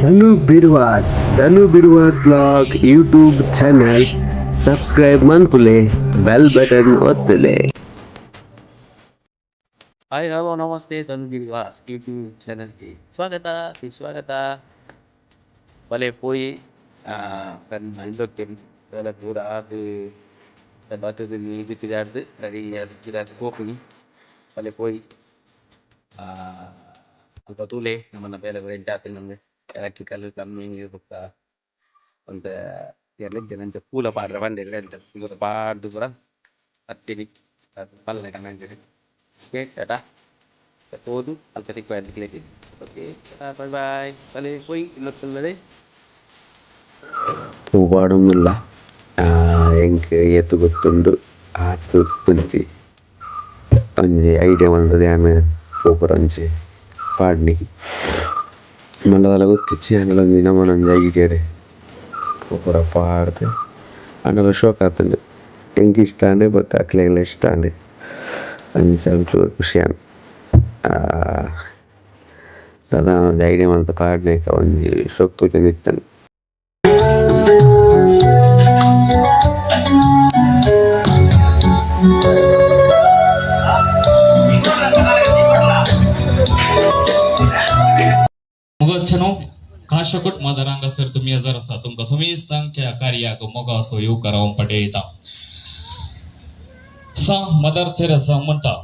ಧನು Biruvas vlog YouTube channel subscribe ಮನ್ಪುಲೆ bell button ಒತ್ತಲೆ. Hi hello ನಮಸ್ತೆ ಧನು ಬಿರುವಾಸ್ ಯೂಟ್ಯೂಬ್ ಚಾನಲ್ಗೆ ಸ್ವಾಗತ. boleh poin kan untuk tim dalam durasi dan waktu ini itu tidak ada dari yang tidak kopi boleh poin apa tulis nama bela berita dengan electrical plumbing itu buka untuk yang lain jangan cepula pada pandai kan cepula pada orang hati paling kan jadi oke dah betul alpha sequence diklik oke bye bye boleh poin lokal boleh ಪಾಡೊಂದಿಲ್ಲ ಎಂಕ್ ಏತು ಗೊತ್ತುಂಡು ಆತು ಪುಂಚಿ ಒಂಜಿ idea ಬಂದದ್ದು ಯಾನು super ಒಂಜಿ ಪಾಡ್ನಿ ಮಲ್ಲದಲ್ಲ ಗೊತ್ತಿಚ್ಚಿ ಅಂಗಲ ಒಂಜಿ ನಮ್ಮನೊಂಜಿ ಐಡಿಯಾಡೆ ಪೂರ ಪಾಡ್ದು ಅಂಗಲ ಶೋಕ್ ಆತುಂಡು ಎಂಕ್ ಇಷ್ಟ ಅಂಡೆ ಬೊಕ್ಕ ಅಕ್ಲೆಗ್ಲ ಇಷ್ಟ ಅಂಡೆ ಒಂಜಿ ಚೂರು ಖುಷಿಯಾನು ದಾದ ಒಂಜಿ ಐಡಿಯಾ ಮಂತ ಪಾಡ್ನೇಕ ಒಂಜಿ ಶೋಕ್ ತೂಚಂದು ಇತ್ತನು. मुगच्छनो काशकोट मादरांगा सर तुम्ही हजार असा तुमका समीस्तांक कार्याक मोगा असो येऊ करावं पडेता सा मदर थेरेसा म्हणता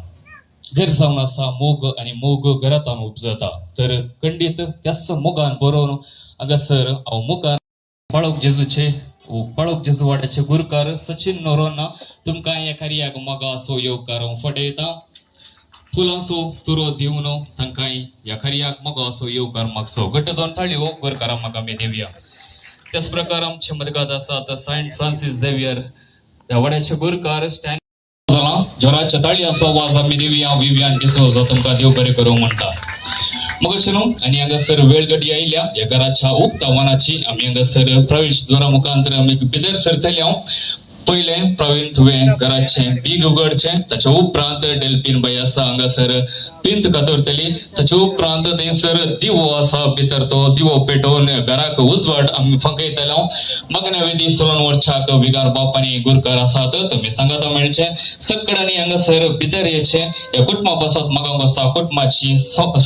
गैरसावना सा मोग आणि मोग घरात आणून उपजता तर खंडित त्यास मोगान बरोवन अगसर अव मुखान बाळोक जेजू वाड्याचे गुरकार सचिन नोरोना तुमका या कार्याक मोगा असो येऊ करावं पडेता फुलांसो तुरो दिवनो तांकांय या कार्याक मोगा असो येवकार मागसो घट्ट दोन थाळयो गोरकारां म्हाका आमी देवया. त्याच प्रकार आमचे मदगाद आसात सेंट फ्रांसिस झेवियर ह्या वाड्याचे गोरकार स्टॅन जोराच्या ताळी असो आवाज आमी देवया. विवियान डिसोजा तुमकां देव बरें करूं म्हणटा. मगशनो आणि हांगासर वेळ गडी आयल्या या घराच्या उक्ता वनाची आमी हांगासर प्रवेश द्वारा मुखांतर आमी भितर सरतले. पहिले प्रवीण तुवें घराचे बीग उगडचे ताचे उपरांत डेल्फीन बाई आसा हांगासर पिंत कातरतली ताचे उपरांत थंयसर दिवो आसा भितर तो दिवो पेटोवन घराक उजवाड आमी फकयतलो. मगना वेदी सोलोन वर्षाक विगार बापानी गुरकार आसात तुमी सांगात मेळचे सक्कडांनी हांगासर भितर येवचे ह्या कुटुंबा पासत मागोवंक आसा कुटुंबाची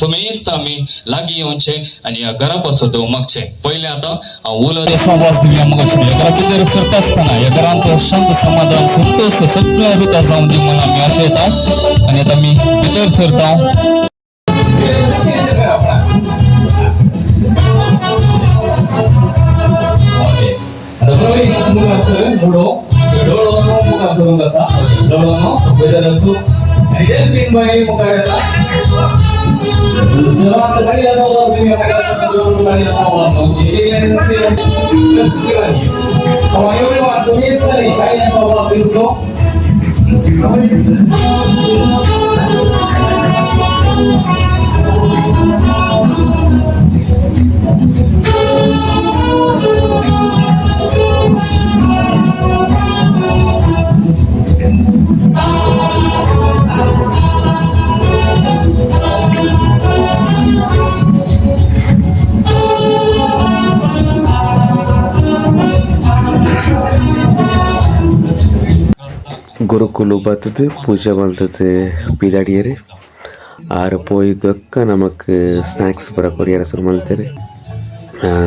समेस्त आमी लागीं येवचे आनी ह्या घरा पासत मागचे. पहिले आतां हांव उलयता संवाद दिवया मगच घरा भितर सरता आसतना ह्या घरांत शांत समाधान संतोष सगळ्या रुता जाऊन दी म्हणून आम्ही आशेता आणि आता मी भितर सरता. ಗುರುಕುಲು ಬರ್ತದೆ ಪೂಜೆ ಬರ್ತದೆ ಪಿದಾಡಿಯರೆ ಆರು ಪೋಯ್ದಕ್ಕ ನಮಕ್ ಸ್ನ್ಯಾಕ್ಸ್ ಬರ ಕೊರಿಯರ ಶುರು ಮಾಡ್ತಾರೆ.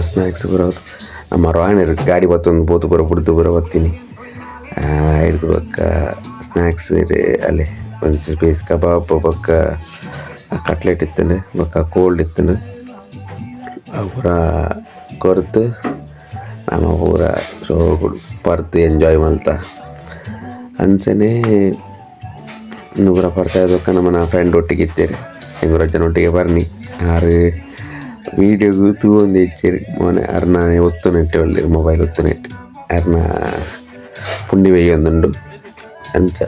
ಸ್ನ್ಯಾಕ್ಸ್ ಬರೋದು ನಮ್ಮ ರಾಯಣರು ಗಾಡಿ ಬತ್ತೊಂದು ಬೋತು ಬರೋ ಬಿಡ್ದು ಬರೋ ಬರ್ತೀನಿ ಹಿಡ್ದು ಬಕ್ಕ ಸ್ನ್ಯಾಕ್ಸ್ ಅಲ್ಲೇ ಒಂದು ಪೀಸ್ ಕಬಾಬ್ ಬಕ್ಕ ಕಟ್ಲೆಟ್ ಇತ್ತಂಡು ಬಕ್ಕ ಕೋಲ್ಡ್ ಇತ್ತಂಡು ಪೂರ ಕೊರ್ತು ನಮ್ಮ ಪೂರ ಶೋಗುಡು ಪರ್ತು ಎಂಜಾಯ್ ಮಾಡ್ತಾ ಅಂಚನೆ ನೂರ ಬರ್ತಾ ಇದ್ದಕ್ಕ ನಮ್ಮ ಫ್ರೆಂಡ್ ಒಟ್ಟಿಗೆ ಇತ್ತೇರಿ ಹೆಂಗೂರ ಜನ ಒಟ್ಟಿಗೆ ಬರ್ನಿ ಆರು ವೀಡಿಯೋಗೂ ತೂ ಒಂದು ಹೆಚ್ಚೇರಿ ಮೊನ್ನೆ ಅರ್ನ ಒತ್ತು ನೆಟ್ಟೆ ಒಳ್ಳೆ ಮೊಬೈಲ್ ಒತ್ತು ನೆಟ್ಟು ಅರ್ನ ಪುಂಡಿ ಒಯ್ಯೊಂದುಂಡು ಅಂಚ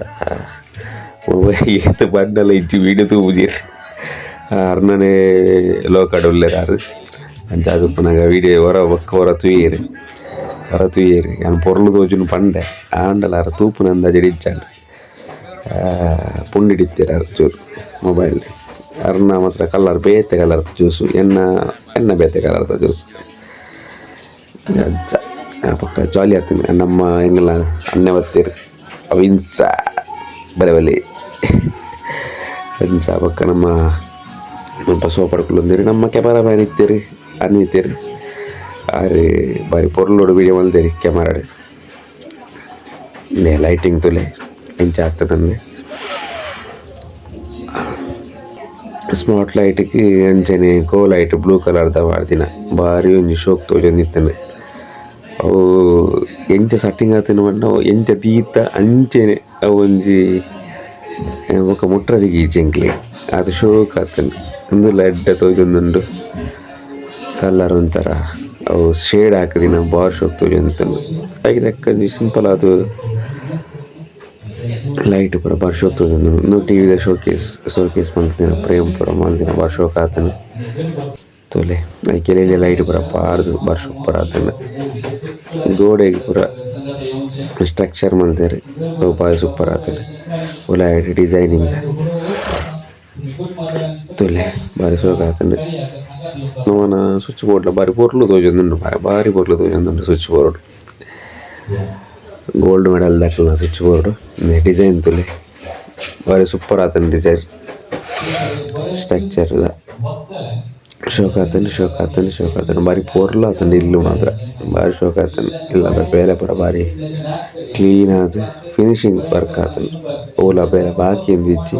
ಮೊಬೈಲ್ ಎತ್ತು ಬಂಡಲ್ಲ ಇಚ್ಚಿ ವೀಡಿಯೋ ತೂಪುಜೀರಿ ಅರ್ನನೇ ಲೋಕಡ್ ಒಳ್ಳೆದಾರು ಅಂಚ ಅದು ಪುನಃ ವೀಡಿಯೋ ಹೊರ ತುಯ್ಯೇರಿ ഞാൻ പൊറല് തോച്ചുന്നു പണ്ടേ ആണ്ടല്ലാറ് തൂപ്പിനെന്താ ജടിച്ചാണ്ട് ಪುಂಡಿಡಿತ್ತೀರ ಚೂರು ಮೊಬೈಲ್ ಅರ್ನ ಮಾತ್ರ ಕಲರ್ ಬೇತೆ ಕಲರ್ ಜ್ಯೂಸು ಎನ್ನ ಬೇತೆ ಕಲರ್ದ ಜ್ಯೂಸ್ ಅಜ್ಜ ಪಕ್ಕ ಜಾಲಿ ಆಗ್ತೀನಿ ನಮ್ಮ ಹೆಂಗೆಲ್ಲ ಅನ್ಯ ಬರ್ತೀರಿ ಅವು ಇನ್ಸ ಬಲೆ ಬಲೆ ಇನ್ಸ ಪಕ್ಕ ನಮ್ಮ ಬಸವ ಪಡ್ಕೊಳ್ಳೊಂದಿರಿ ನಮ್ಮ ಕ್ಯಾಮರಾ ಮ್ಯಾನ್ ಇತ್ತೀರಿ ಅನ್ನಿತ್ತೀರಿ ಆರೆ ಬಾರಿ ಪೊರ್ಲೋಡು ವೀಡಿಯೋ ಮಲ್ದೇರಿ ಕ್ಯಾಮರಾಡು ಲೈಟಿಂಗ್ ತುಲೆ ಇಂಚ ಆಗ್ತದಂದೆ ಸ್ಮಾರ್ಟ್ ಲೈಟ್ಗೆ ಅಂಚನೆ ಕೋ ಲೈಟ್ ಬ್ಲೂ ಕಲರ್ದ ಮಾಡ್ದಿನ ಭಾರಿ ಒಂಜಿ ಶೋಕ್ ತೋಜೊಂದಿತ್ತನೆ ಅವು ಎಂಚ ಸಟ್ಟಿಂಗ್ ಆತನ ಬಣ್ಣ ಎಂಚ ತೀತ ಅಂಚೆನೆ ಅವು ಒಂಜಿ ಬೊಕ ಮುಟ್ರದಿಗೆ ಈಚೆಂಕ್ಲೆ ಅದು ಶೋಕ್ ಆತನು ಒಂದು ಲಡ್ಡ ತೋಜೊಂದುಂಡು ಕಲರ್ ಒಂಥರ ಅವು ಶೇಡ್ ಹಾಕದಿನ ಬಾರಿ ಶೋಕ್ ತೋಜೊಂದಿತ್ತನು ಹಾಗೆ ದಕ್ಕಂಜಿ ಸಿಂಪಲ್ ಅದು ಲೈಟ್ ಪೂರ ಬಾರಿ ಶೋಕ್ ತೋಜೊಂದು ಟಿವಿದ ಶೋಕೇಸ್ ಮಾಡ್ತೀನಿ ಪ್ರೇಮ್ ಪೂರ ಮಾಡ್ತೀನಿ ಬಾರಿ ಶೋಕ್ ಆತನು ತೋಲೆ ಕೆಲವು ಲೈಟ್ ಪೂರ ಪಾರ್ದು ಬಾರಿ ಸೂಪರ್ ಆತನು ಗೋಡೆಗೆ ಪೂರ ಸ್ಟ್ರಕ್ಚರ್ ಮಾಡ್ತಾರೆ ಬಾರಿ ಸೂಪರ್ ಆತನು ಲೈಟ್ ಡಿಸೈನಿಂಗ್ ತೋಲೆ ಬಾರಿ ಶೋಕ್ ಆತನು ನೋವನ ಸ್ವಿಚ್ ಬೋರ್ಡ್ಲ ಬಾರಿ ಪೊರ್ಲು ತೋಜೊಂದುಂಡು ಬಾರಿ ಪೊರ್ಲು ತೋಜೊಂದುಂಡು ಸ್ವಿಚ್ ಬೋರ್ಡ್ ಗೋಲ್ಡ್ ಮೆಡಲ್ ದಾಖಲ ಸ್ವಿಚ್ ಬೋರ್ಡ್ ಡಿಸೈನ್ ತುಲೆ ಬಾರಿ ಸೂಪರ್ ಆತನ ಡಿಸೈನ್ ಸ್ಟ್ರಕ್ಚರ್ ಶೋಕ್ ಆತನು ಬಾರಿ ಪೊರ್ಲು ಆತನ ಇಲ್ಲು ಮಾತ್ರ ಬಾರಿ ಶೋಕ್ ಆತನು ಇಲ್ಲ ಬೇಲೆ ಪೂರ ಬಾರಿ ಕ್ಲೀನ್ ಆದ ಫಿನಿಶಿಂಗ್ ವರ್ಕ್ ಆತನು ಓಲ ಬೇಲೆ ಬಾಕಿ ಎಂದಿಚ್ಚಿ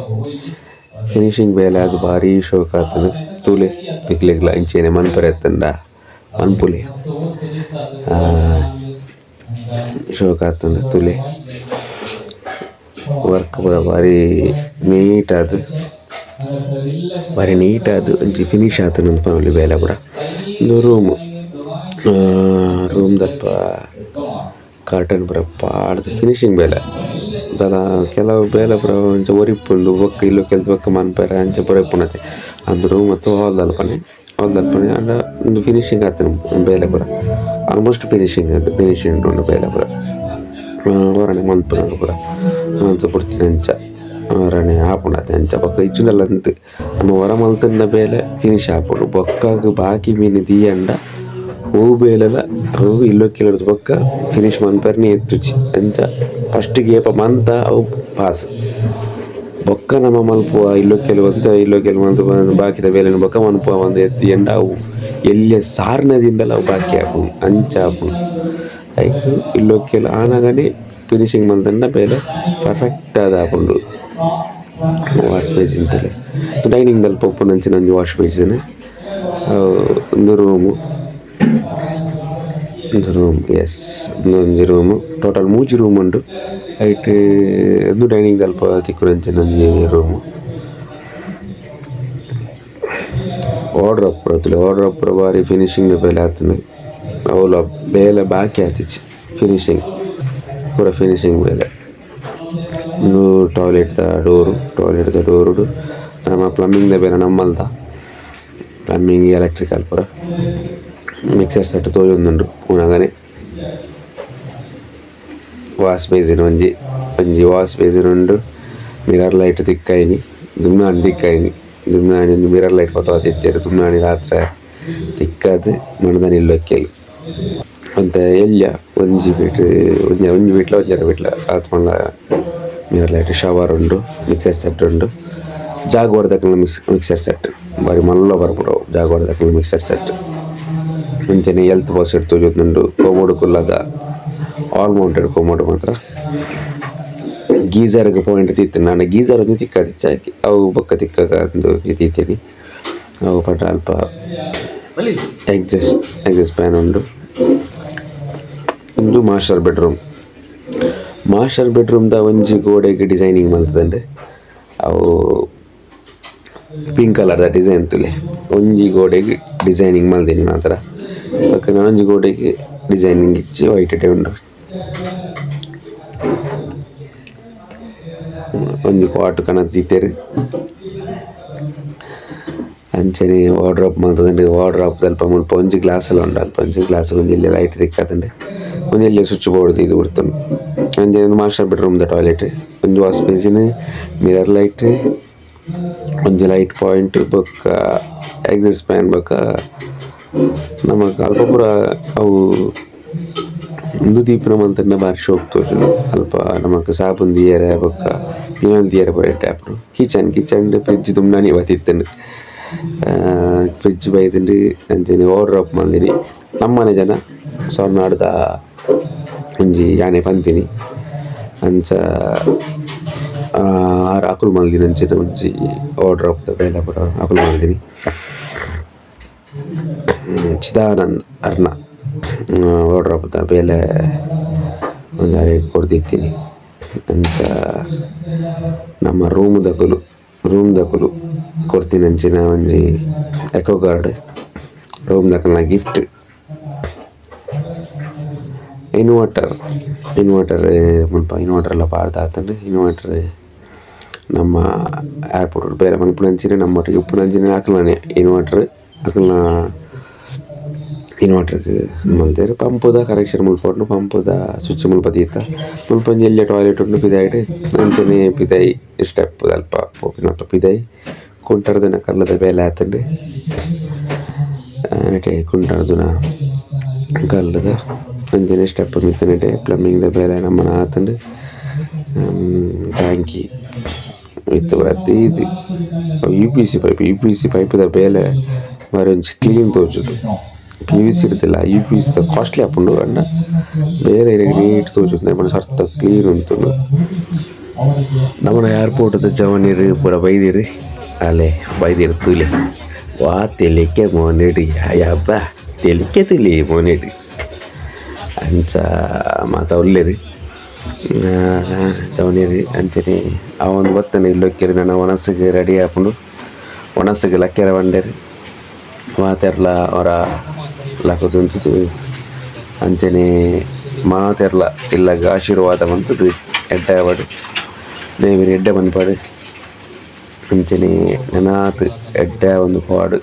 ಫಿನಿಶಿಂಗ್ ಬೇಲೆ ಅದು ಭಾರಿ ಶೋಕ್ ಆತನು ತೂಲೆ ತಿಕ್ಲಿಗ್ಲ ಇಂಚೇನೆ ಮನ್ಪರೆ ಎತ್ತಂಡ ಮನ್ಪುಲೆ ಶೋಕ್ ಆತನು ತುಲೆ ವರ್ಕ್ ಪೂರ ಭಾರಿ ನೀಟ್ ಆದ ಒಂಜಿ ಫಿನಿಶ್ ಆತನು ಅಂತ ಪನೊಲಿ ಬೇಲೆ ಪೂರ ಒಂದು ರೂಮ್ ದಲ್ಪ ಕರ್ಟನ್ ಪೂರ ಪಾಡ್ದು ಫಿನಿಶಿಂಗ್ ಬೇಲೆ ದಲ ಕೆಲವು ಬೇಲೆ ಪೂರ ಒಂಚ ಒರಿಪುಂಡು ಬೊಕ್ಕ ಇಲ್ಲು ಕೆಲಸ ಬೊಕ್ಕ ಮನ್ಪರೆ ಅಂಚ ಪೂರ ಇಪ್ಪುನತೆ ಅಂದು ರೂಮ್ ಮತ್ತು ಹಾಲ್ ದಲ್ಪನೆ ಅಂಡ ಒಂದು ಫಿನಿಶಿಂಗ್ ಆತನು ಬೇಲೆ ಪೂರ ಆಲ್ಮೋಸ್ಟ್ ಫಿನಿಶಿಂಗ್ ಉಂಡು ಬೇಲೆ ಪೂರ ಹೊರಣೆ ಮಲ್ಪುನ ಪೂರ ಮನ್ಸು ಪುಡ್ತಿನ ಅಂಚ ಹೊರಣೆ ಆಪುಂಡತೆ ಅಂಚ ಬೊಕ್ಕ ಇಜ್ಜುಂಡಲ್ಲ ಅಂತು ನಮ್ಮ ಹೊರ ಮಲ್ತನ್ನ ಬೇಲೆ ಫಿನಿಶ್ ಆಪುಂಡು ಬೊಕ್ಕಾಗ ಬಾಕಿ ಮೀನು ದೀಯಂಡ ಹೂವು ಬೇಲೆಲ ಅವು ಇಲ್ಲೋ ಕೆಲವ್ರದ್ದು ಬೊಕ್ಕ ಫಿನಿಶ್ ಮನ್ಪರ್ನಿ ಎತ್ತುಚ್ಚಿ ಅಂಚ ಫಸ್ಟಿಗೆ ಏಪ ಮಂತ ಅವು ಪಾಸ್ ಬೊಕ್ಕ ನಮ್ಮ ಮಲ್ಪುವ ಇಲ್ಲೋ ಕೆಲವು ಬಾಕಿದ ಬೇಲೆನ ಬೊಕ್ಕ ಮನ್ಪುವ ಒಂದು ಎತ್ತಿ ಎಂಡ ಅವು ಎಲ್ಲೆ ಸಾರ್ನದಿಂದಲ ಅವು ಬಾಕಿ ಆಪುಂಡು ಅಂಚ ಆಪುಂಡು ಲೈಕ್ ಇಲ್ಲೋ ಆನಾಗನೆ ಫಿನಿಶಿಂಗ್ ಮಲ್ತಂಡ ಬೇಲೆ ಪರ್ಫೆಕ್ಟ್ ಆದ ಆಪುಂಡು ವಾಶ್ ಬೇಸಿನ್ ತಲೆ ಡೈನಿಂಗ್ ದಲ್ಪ ಉಪ್ಪು ಅಂಚಿನ ಒಂಜಿ ವಾಶ್ ಬೇಸಿನ್ ಒಂದು ರೂಮು ಎಸ್ ಒಂಜಿ ರೂಮು ಟೋಟಲ್ 3 ರೂಮ್ ಉಂಡು ಐಟ್ ಒಂದು ಡೈನಿಂಗ್ ದಲ್ಪ ತಿಕ್ಕುನಂಚಿನ ಒಂಜಿ ರೂಮು ಆರ್ಡ್ರ್ ಪೂರ ಬಾರಿ ಫಿನಿಶಿಂಗ್ ಬೇಲೆ ಆತನು ಅವಲ ಬೇಲೆ ಬಾಕಿ ಆತಿಚ್ಚಿ ಫಿನಿಶಿಂಗ್ ಪೂರ ಫಿನಿಶಿಂಗ್ ಬೇಲೆ ಒಂದು ಟಾಯ್ಲೆಟ್ದ ಡೋರುಡು ನಮ್ಮ ಪ್ಲಮ್ಮಿಂಗ್ದ ಬೇರೆ ನಮ್ಮಲ್ದ ಪ್ಲಮ್ಮಿಂಗ್ ಎಲೆಕ್ಟ್ರಿಕಲ್ ಪೂರ ಮಿಕ್ಸರ್ ಸೆಟ್ ತೋಜೊಂದುಂಡು ಪೂನಗನೆ ವಾಶ್ ಬೇಸಿನ್ ಒಂಜಿ ವಾಶ್ ಬೇಸಿನ್ ಉಂಡು ಮಿರರ್ ಲೈಟ್ ತಿಕ್ಕೈನಿ ದುಮ್ನಾಣಿ ಒಂದು ಮಿರರ್ ಲೈಟ್ ಪತ್ತವ ತಿತ್ತೇರು ದುಮ್ನಾಣಿ ರಾತ್ರಿ ತಿಕ್ಕದು ಮಣದನ ಇಲ್ಲೊಕ್ಕೆಲ್ ಅಂತ ಎಲ್ಯ ಒಂಜಿ ಬೀಟ್ಲ ಒಂಜರ ಬೀಟ್ಲ ಆತ್ ಮಲ್ಲ ಮಿರರ್ ಲೈಟ್ ಶವರ್ ಉಂಡು ಮಿಕ್ಸರ್ ಸೆಟ್ ಉಂಡು ಜಾಗವಾಡ್ದಕ್ಲ ಮಿಕ್ಸರ್ ಸೆಟ್ ಬಾರಿ ಮಲ್ಲ ಬರ್ಬಿಡವು ಜಾಗವಾಡ್ದಕ್ಲ ಮಿಕ್ಸರ್ ಸೆಟ್ ಅಂಚನೆ ಹೆಲ್ತ್ ಬಾಕ್ಸ್ ಇಟ್ಟು ತೋಜೊಂದುಂಡು ಕೋಮೋಡು ಕುಲ್ಲದ ಆಲ್ ಮೌಂಟೆಡ್ ಕೋಮೋಡು ಮಾತ್ರ ಗೀಝರ್ಗೆ ಪಾಯಿಂಟ್ ತಿತ್ತೇನೆ ನಾನು ಗೀಝರ್ ಒಂದು ತಿಕ್ಕಾದಿಚ್ಚಾಕಿ ಅವು ಬೊಕ್ಕ ತಿಕ್ಕಾಗ ಒಂದು ತಿತ್ತೇನೆ ಅವು ಪಟ ಅಲ್ಪ ಎಗ್ಜಸ್ಟ್ ಫ್ಯಾನ್ ಉಂಡು ಒಂದು ಮಾಸ್ಟರ್ ಬೆಡ್ರೂಮ್ದ ಒಂಜಿ ಗೋಡೆಗೆ ಡಿಸೈನಿಂಗ್ ಮಲ್ತದಂಡೆ ಅವು ಪಿಂಕ್ ಕಲರ್ದ ಡಿಸೈನ್ ತುಲೆ ಒಂಜಿ ಗೋಡೆಗೆ ಡಿಸೈನಿಂಗ್ ಮಲ್ದೇನಿ ಮಾತ್ರ ಪಕ್ಕ ಒಂಜಿ ಗೋಡೆಗೆ ಡಿಸೈನಿಂಗ್ ಇಚ್ಚಿ ವೈಟ್ ಉಂಡು ಒಂಜಿ ಕ್ವಾಟ್ ಕನಕ್ ದೀತೆರ್ ಅಂಚನೆ ವಾರ್ಡ್ರೋಬ್ ಮಲ್ತದಂಡೆ ವಾರ್ಡ್ರೋಬ್ ದಲ್ಪ ಮುಲ್ಪ ಒಂಜಿ ಗ್ಲಾಸ್ ಎಲ್ಲ ಉಂಡು ಅಲ್ಪ ಒಂಜಿ ಗ್ಲಾಸ್ ಒಂಜಿ ಎಲ್ಲೆ ಲೈಟ್ ತಿಕ್ಕದಂಡೆ ಒಂಜಿ ಎಲ್ಲೆ ಸ್ವಿಚ್ ಬೋರ್ಡ್ ಇದು ಬಿಡ್ತುಂಡು ಒಂಜಿ ಒಂದು ಮಾಸ್ಟರ್ ಬೆಡ್ರೂಮ್ದ ಟಾಯ್ಲೆಟ್ ಒಂಜಿ ವಾಶ್ ಬೇಸಿನ್ ಮಿರರ್ ಲೈಟ್ ಒಂಜಿ ಲೈಟ್ ಪಾಯಿಂಟ್ ಬೊಕ್ಕ ಎಗ್ಸಾಸ್ಟ್ ಫ್ಯಾನ್ ಬೊಕ್ಕ ನಮಗೆ ಅಲ್ಪ ಪೂರ ಅವು ಒಂದು ದೀಪನ ಮಂತನ್ನ ಬಾರಿ ಶೋಕ್ ತೋಜುಂಡು ಅಲ್ಪ ನಮಕ್ ಸಾಬುನ್ ದಿಯರೆ ಬೊಕ್ಕ ಫಿನಾಲ್ ದಿಯರೆ ಪೂರ ಎಡ್ಡೆ ಆಪುಂಡು. ಕಿಚನ್ ಫ್ರಿಡ್ಜ್ ದುಮ್ನಾನಿ ಬತ್ತಿತ್ತಂಡು. ಫ್ರಿಡ್ಜ್ ಬೈತುಂಡು ಅಂಚನೆ ವಾರ್ಡ್ರೋಬ್ ಮಲ್ದಿನಿ. ನಮ್ಮನೆ ಜನ ಸೊನ್ನಾಡ್ದ ಒಂಜಿ ಯಾನೆ ಪಂತಿನಿ ಅಂಚ ಆರು ಆಕುಲು ಮಲ್ದಿನಿ. ಅಂಚನೆ ಒಂಜಿ ವಾರ್ಡ್ರೋಬ್ದ ಬೇಲೆ ಪೂರ ಆಕುಲು ಮಲ್ದಿನಿ. ಚಿದಾನಂದ್ ಅರ್ಣ ವಾರ್ಡ್ರೋಬ್ದ ಬೇಲೆ ಒಂದು ಅರೆ ಕೊರ್ದಿತ್ತೀನಿ. ಅಂಚ ನಮ್ಮ ರೂಮ್ ದಕುಲು ಕೊಡ್ತೀನಿ ಅಂಚಿನ ಒಂಜಿ ಎಕೋ ಗಾರ್ಡ್ ರೂಮ್ ದಕಲ್ನ ಗಿಫ್ಟ್. ಇನ್ವರ್ಟರ್ ಮುಲ್ಪ ಇನ್ವರ್ಟರ್ ಎಲ್ಲ ಪಾಡ್ದು ಆತಂಡು. ಇನ್ವರ್ಟರ್ ನಮ್ಮ ಏರ್ಪೋರ್ಟ್ ಬೇರೆ ಮಲ್ಪುನಂಚಿನ ನಮ್ಮೊಟ್ಟಿಗೆ ಉಪ್ಪುನಂಚಿನ ಆಕಲ್ನೇ ಇನ್ವರ್ಟರ್ ಆಕಲ್ನ ಇನ್ವರ್ಟರ್ಗೆ ಮಲ್ತೇರು. ಪಂಪುದ ಕನೆಕ್ಷನ್ ಮುಲ್ಪೊಂಡು ಪಂಪುದ ಸ್ವಿಚ್ ಮುಲ್ಪ ತೀತ ಮುಲ್ಪೊಂಜಿ ಎಲ್ಲೆ ಟಾಯ್ಲೆಟ್ ಉಂಡು ಪಿದಾಯ್ಡ್ ಅಂಚನೆ ಪಿದಾಯಿ ಸ್ಟೆಪ್ ಅಲ್ಪ ಪೋಪಿನಲ್ಪ ಪಿದಾಯಿ ಕುಂಟರ್ದಿನ ಕಲ್ಲದ ಬೇಲೆ ಆತಂಡು. ನೆಟೆ ಕುಂಟರ್ದಿನ ಕಲ್ಲದ ಅಂಚನೆ ಸ್ಟೆಪ್ ಮಿತ್ತನೆಟೆ ಪ್ಲಂಬಿಂಗ್ದ ಬೇಲೆ ನಮ್ಮನ ಆತಂಡು. ಟ್ಯಾಂಕಿ ಇತ್ತು ಅದು ಇದು ಯು ಪಿ ಸಿ ಪೈಪ್ದ ಬೇಲೆ ಮರಿ ಒಂಚಿ ಕ್ಲೀನ್ ತೋಜುಡು. PVC ಇರ್ತಿಲ್ಲ UPC ಕಾಸ್ಟ್ಲಿ ಆಪುಂಡು ಅಂಡ ಬೇರೆ ನೀಟ್ ತೋಜುಂಡು ನಮ್ಮನ ಸರ್ತ ಕ್ಲೀನ್ ಉಂತುಂಡು. ನಮ್ಮನ ಏರ್ಪೋರ್ಟ್ದ ಜವನಿರು ಪೂರ ಬೈದಿರು ಅಲೆ ಬೈದಿರು ತುಲೆ ವಾ ತೆಲಿಕೆ ಮೋನೆಡಿ ಅಯ್ಯಬ್ಬ ತೆಲಿಕೆ ತುಲಿ ಮೋನೆಡಿ ಅಂಚ ಮಾತ ಒಳ್ಳೆರಿ ಜವನಿರು ಅಂಚನೆ ಅವನು ಬತ್ತನೆ ಇಲ್ಲೊಕ್ಕೆರಿ ನನ್ನ ಒಣಸಿಗೆ ರೆಡಿ ಆಪುಂಡು. ಒಣಸಿಗೆ ಲಕ್ಕೆರೆ ಬಂಡೇರಿ ಮಾತೆರ್ಲ ಅವರ ಲಕ್ಕುಂಟು ಅಂಚನೆ ಮಾತೆರ್ಲ ಇಲ್ಲಾಗ ಆಶೀರ್ವಾದ ಬಂತದು ಎಡ್ಡೆ ಅವಡು ದೇವರಿ ಎಡ್ಡೆ ಬಂದ್ಪಾಡು ಅಂಚನೆ ನೆನಾತ್ ಎಡ್ಡೆ ಒಂದು ಪಾಡು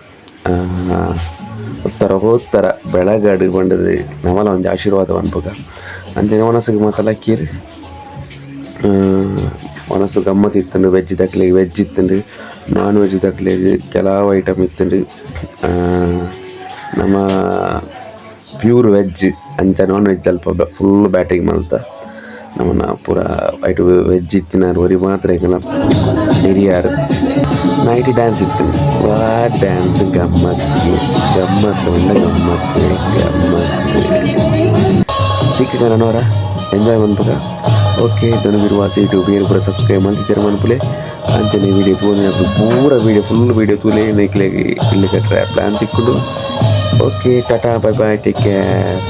ಉತ್ತರ ಬೆಳಗಾಡು ಬಂಡದು ನಮಲ ಒಂದು ಆಶೀರ್ವಾದ ಬಂದ್ಪುಗ ಅಂಚನೆ ಒಣಸಿಗೆ ಮಾತ ಲಕ್ಕೀರು. ಮನಸ್ಸು ಗಮ್ಮತ್ ಇತ್ತಂಡು. ವೆಜ್ ದಕ್ಲೆಗೆ ವೆಜ್ ಇತ್ತಂಡು, ನಾನ್ ವೆಜ್ ದಕ್ಲೆಗೆ ಕೆಲವು ಐಟಮ್ ಇತ್ತಂಡು. ನಮ್ಮ ಪ್ಯೂರ್ ವೆಜ್ ಅಂಚ ನಾನ್ ವೆಜ್ ಅಲ್ಪ ಫುಲ್ ಬ್ಯಾಟಿಂಗ್ ಮಲ್ತ ನಮ್ಮನ್ನ ಪೂರ ಐಟು ವೆಜ್ ಇತ್ತಿನಾರು ಒರಿ ಮಾತ್ರ ಈಗೆಲ್ಲ ಹಿರಿಯಾರು ನೈಟ್ ಡ್ಯಾನ್ಸ್ ಇತ್ತು. ವಾ ಡ್ಯಾನ್ಸ್ ಗಮ್ಮತ್ತು ಈಗ ನನ್ನವರ ಎಂಜಾಯ್ ಮನ್ಪುಗ. ಓಕೆ ದನಗಿರುವ ಸೀಟು ಬೇರೆ ಪೂರ ಸಬ್ಸ್ಕ್ರೈಬ್ ಮಾಡ್ತಿದ್ದಾರೆ ಮನ್ಪುಲೆ ಅಂಚನೆ ವೀಡಿಯೋ ತೋನೆ ಪೂರ ವೀಡಿಯೋ ಫುಲ್ ವೀಡಿಯೋ ತೂಲೆ ನೈಕ್ಲೆಗೆ ಇಲ್ಲಿಗೆ ಟ್ರ್ಯಾಪ್ ಪ್ಲಾನ್ ತಿಕ್ಕೊಂಡು. Okay tata bye bye take care.